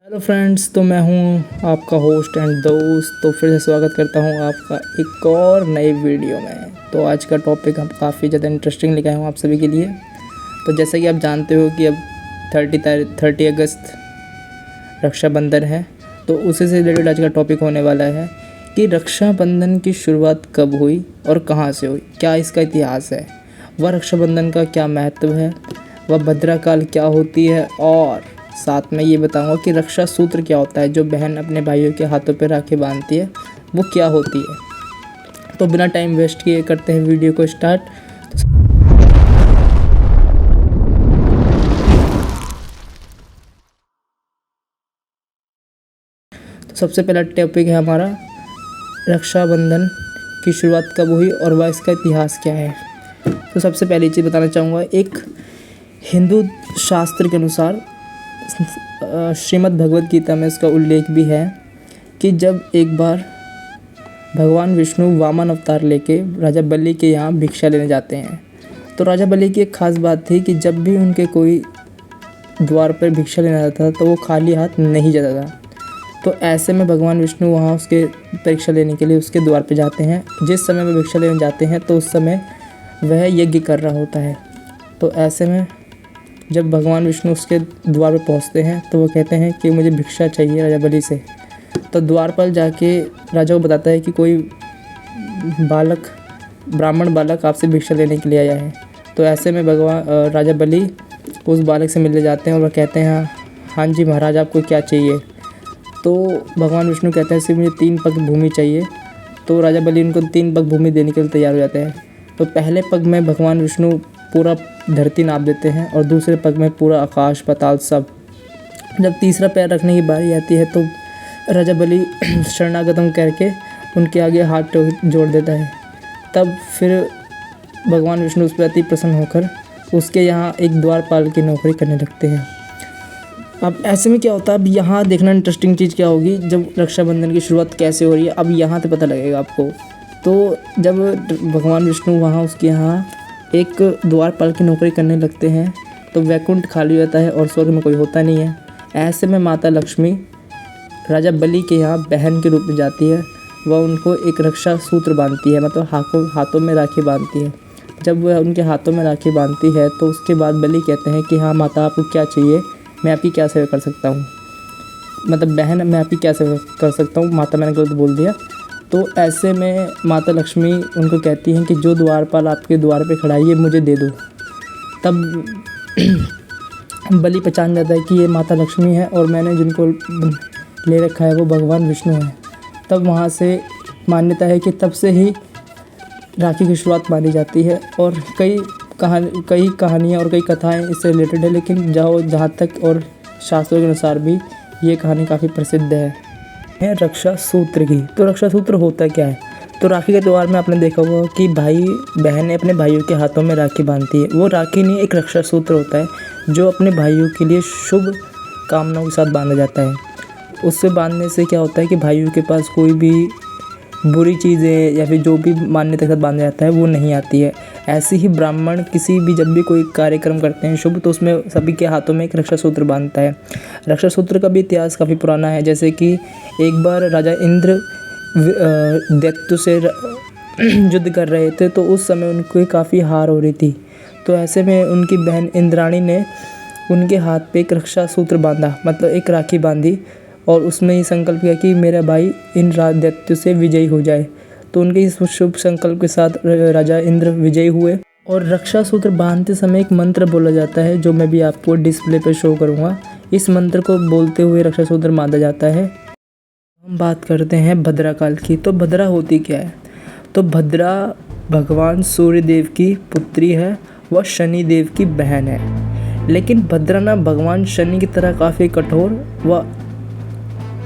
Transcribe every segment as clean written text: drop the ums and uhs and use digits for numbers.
Hello friends, तो मैं हूं आपका होस्ट एंड दोस्त। तो फिर से स्वागत करता हूं आपका एक और नई वीडियो में। तो आज का टॉपिक हम काफ़ी ज़्यादा इंटरेस्टिंग लेके आए हूँ आप सभी के लिए। तो जैसा कि आप जानते हो कि अब 30 अगस्त रक्षाबंधन है, तो उसी से रिलेटेड आज का टॉपिक होने वाला है कि रक्षाबंधन की शुरुआत कब हुई और कहाँ से हुई, क्या इसका इतिहास है, वह रक्षाबंधन का क्या महत्व है, वह भद्राकाल क्या होती है, और साथ में ये बताऊंगा कि रक्षा सूत्र क्या होता है, जो बहन अपने भाइयों के हाथों पर राखी बांधती है वो क्या होती है। तो बिना टाइम वेस्ट किए करते हैं वीडियो को स्टार्ट। तो सबसे पहला टॉपिक है हमारा रक्षाबंधन की शुरुआत कब हुई और वह इसका इतिहास क्या है। तो सबसे पहली चीज़ बताना चाहूँगा, एक हिंदू शास्त्र के अनुसार श्रीमद् भगवद गीता में इसका उल्लेख भी है कि जब एक बार भगवान विष्णु वामन अवतार लेके राजा बलि के यहाँ भिक्षा लेने जाते हैं, तो राजा बलि की एक खास बात थी कि जब भी उनके कोई द्वार पर भिक्षा लेने जाता था तो वो खाली हाथ नहीं जाता था। तो ऐसे में भगवान विष्णु वहाँ उसके परीक्षा लेने के लिए उसके द्वार पर जाते हैं। जिस समय वो भिक्षा लेने जाते हैं तो उस समय वह यज्ञ कर रहा होता है। तो ऐसे में जब भगवान विष्णु उसके द्वार पर पहुंचते हैं तो वो कहते हैं कि मुझे भिक्षा चाहिए राजा बलि से। तो द्वारपाल जाके राजा को बताता है कि कोई ब्राह्मण बालक आपसे भिक्षा लेने के लिए आया है। तो ऐसे में राजा बलि उस बालक से मिलने जाते हैं और वह कहते हैं, हाँ जी महाराज, आपको क्या चाहिए। तो भगवान विष्णु कहते हैं, सिर्फ मुझे 3 पग भूमि चाहिए। तो राजा बलि उनको 3 पग भूमि देने के लिए तैयार हो जाते हैं। तो पहले पग में भगवान विष्णु पूरा धरती नाप देते हैं और दूसरे पग में पूरा आकाश पाताल सब। जब तीसरा पैर रखने की बारी आती है तो राजा बलि शरणागतम करके उनके आगे हाथ जोड़ देता है। तब फिर भगवान विष्णु उस पर अति प्रसन्न होकर उसके यहाँ एक द्वारपाल की नौकरी करने लगते हैं। अब ऐसे में क्या होता है, अब यहाँ देखना इंटरेस्टिंग चीज़ क्या होगी, जब रक्षाबंधन की शुरुआत कैसे हो रही है अब यहाँ से पता लगेगा आपको। तो जब भगवान विष्णु वहाँ उसके यहाँ एक द्वारपाल की नौकरी करने लगते हैं तो वैकुंठ खाली रहता है और स्वर्ग में कोई होता नहीं है। ऐसे में माता लक्ष्मी राजा बलि के यहाँ बहन के रूप में जाती है। वह उनको एक रक्षा सूत्र बांधती है, मतलब हाथों में राखी बांधती है। जब वह उनके हाथों में राखी बांधती है तो उसके बाद बलि कहते हैं कि हाँ माता, आपको क्या चाहिए, मैं आपकी क्या सेवा कर सकता हूँ, मतलब बहन मैं आपकी क्या सेवा कर सकता हूँ। माता मैंने गलत बोल दिया। तो ऐसे में माता लक्ष्मी उनको कहती हैं कि जो द्वारपाल आपके द्वार पे खड़ा है ये मुझे दे दो। तब बलि पहचान जाता है कि ये माता लक्ष्मी है और मैंने जिनको ले रखा है वो भगवान विष्णु है। तब वहाँ से मान्यता है कि तब से ही राखी की शुरुआत मानी जाती है। और कई कहानियाँ और कई कथाएँ इससे रिलेटेड है, लेकिन जहाँ तक और शास्त्रों के अनुसार भी ये कहानी काफ़ी प्रसिद्ध है रक्षा सूत्र की। तो रक्षा सूत्र होता क्या है, तो राखी के त्यौहार में आपने देखा होगा कि भाई बहनें अपने भाइयों के हाथों में राखी बांधती है। वो राखी नहीं, एक रक्षा सूत्र होता है जो अपने भाइयों के लिए शुभ कामनाओं के साथ बांधा जाता है। उससे बांधने से क्या होता है कि भाइयों के पास कोई भी बुरी चीज़ें या फिर जो भी मान्यता के साथ बांधा जाता है वो नहीं आती है। ऐसे ही ब्राह्मण किसी भी जब भी कोई कार्यक्रम करते हैं शुभ, तो उसमें सभी के हाथों में एक रक्षा सूत्र बांधता है। रक्षा सूत्र का भी इतिहास काफ़ी पुराना है। जैसे कि एक बार राजा इंद्र दैत्य से युद्ध कर रहे थे, तो उस समय उनको काफ़ी हार हो रही थी। तो ऐसे में उनकी बहन इंद्राणी ने उनके हाथ पे एक रक्षा सूत्र बांधा, मतलब एक राखी बांधी, और उसमें ही संकल्प किया कि मेरा भाई इन दैत्य से विजयी हो जाए। तो उनके इस शुभ संकल्प के साथ राजा इंद्र विजयी हुए। और रक्षा सूत्र बांधते समय एक मंत्र बोला जाता है जो मैं भी आपको डिस्प्ले पे शो करूँगा। इस मंत्र को बोलते हुए रक्षा सूत्र बांधा जाता है। हम बात करते हैं भद्राकाल की। तो भद्रा होती क्या है, तो भद्रा भगवान सूर्य देव की पुत्री है, वह शनि देव की बहन है। लेकिन भद्रा ना भगवान शनि की तरह काफ़ी कठोर व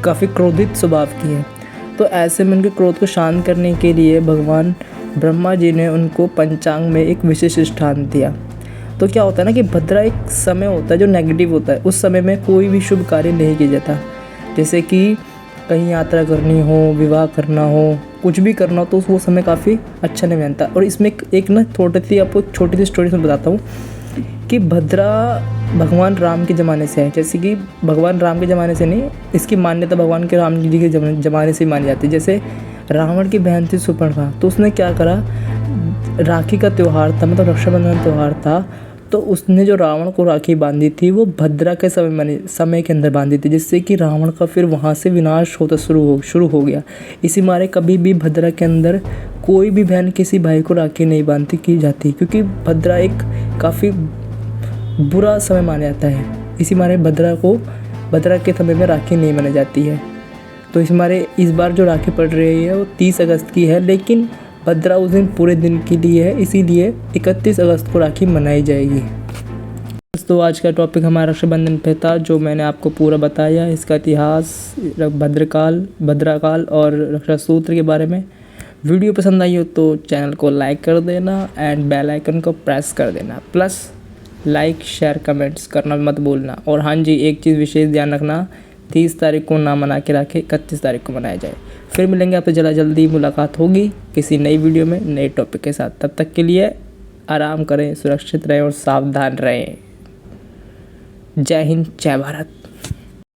काफ़ी क्रोधित स्वभाव की है। तो ऐसे में उनके क्रोध को शांत करने के लिए भगवान ब्रह्मा जी ने उनको पंचांग में एक विशेष स्थान दिया। तो क्या होता है ना कि भद्रा एक समय होता है जो नेगेटिव होता है। उस समय में कोई भी शुभ कार्य नहीं किया जाता, जैसे कि कहीं यात्रा करनी हो, विवाह करना हो, कुछ भी करना हो, तो वो समय काफ़ी अच्छा नहीं मानता। और इसमें एक ना आपको छोटी सी स्टोरी में बताता हूँ कि भद्रा भगवान राम के ज़माने से है। जैसे कि भगवान राम के ज़माने से नहीं, इसकी मान्यता भगवान के राम जी के ज़माने से ही मानी जाती है। जैसे रावण की बहन थी सुपर्णखा, तो उसने क्या करा, राखी का त्यौहार था, मतलब रक्षाबंधन त्यौहार था, तो उसने जो रावण को राखी बांधी थी वो भद्रा के समय के अंदर बांधी थी, जिससे कि रावण का फिर वहाँ से विनाश होता शुरू हो गया। इसी मारे कभी भी भद्रा के अंदर कोई भी बहन किसी भाई को राखी नहीं बांधती की जाती, क्योंकि भद्रा एक काफ़ी बुरा समय माना जाता है। इसी मारे भद्रा के समय में राखी नहीं मानी जाती है। तो इस मारे इस बार जो राखी पड़ रही है वो 30 अगस्त की है, लेकिन भद्रा उस दिन पूरे दिन के लिए है, इसीलिए 31 अगस्त को राखी मनाई जाएगी। तो आज का टॉपिक हमारा रक्षाबंधन पे था, जो मैंने आपको पूरा बताया, इसका इतिहास, भद्रकाल और रक्षा सूत्र के बारे में। वीडियो पसंद आई हो तो चैनल को लाइक कर देना एंड बेल आइकन को प्रेस कर देना, प्लस लाइक शेयर कमेंट्स करना मत भूलना। और हाँ जी, एक चीज़ विशेष ध्यान रखना, 30 तारीख को ना मना के रखे, 31 तारीख को मनाया जाए। फिर मिलेंगे आपसे जल्दी मुलाकात होगी किसी नई वीडियो में नए टॉपिक के साथ। तब तक के लिए आराम करें, सुरक्षित रहें और सावधान रहें। जय हिंद, जय भारत।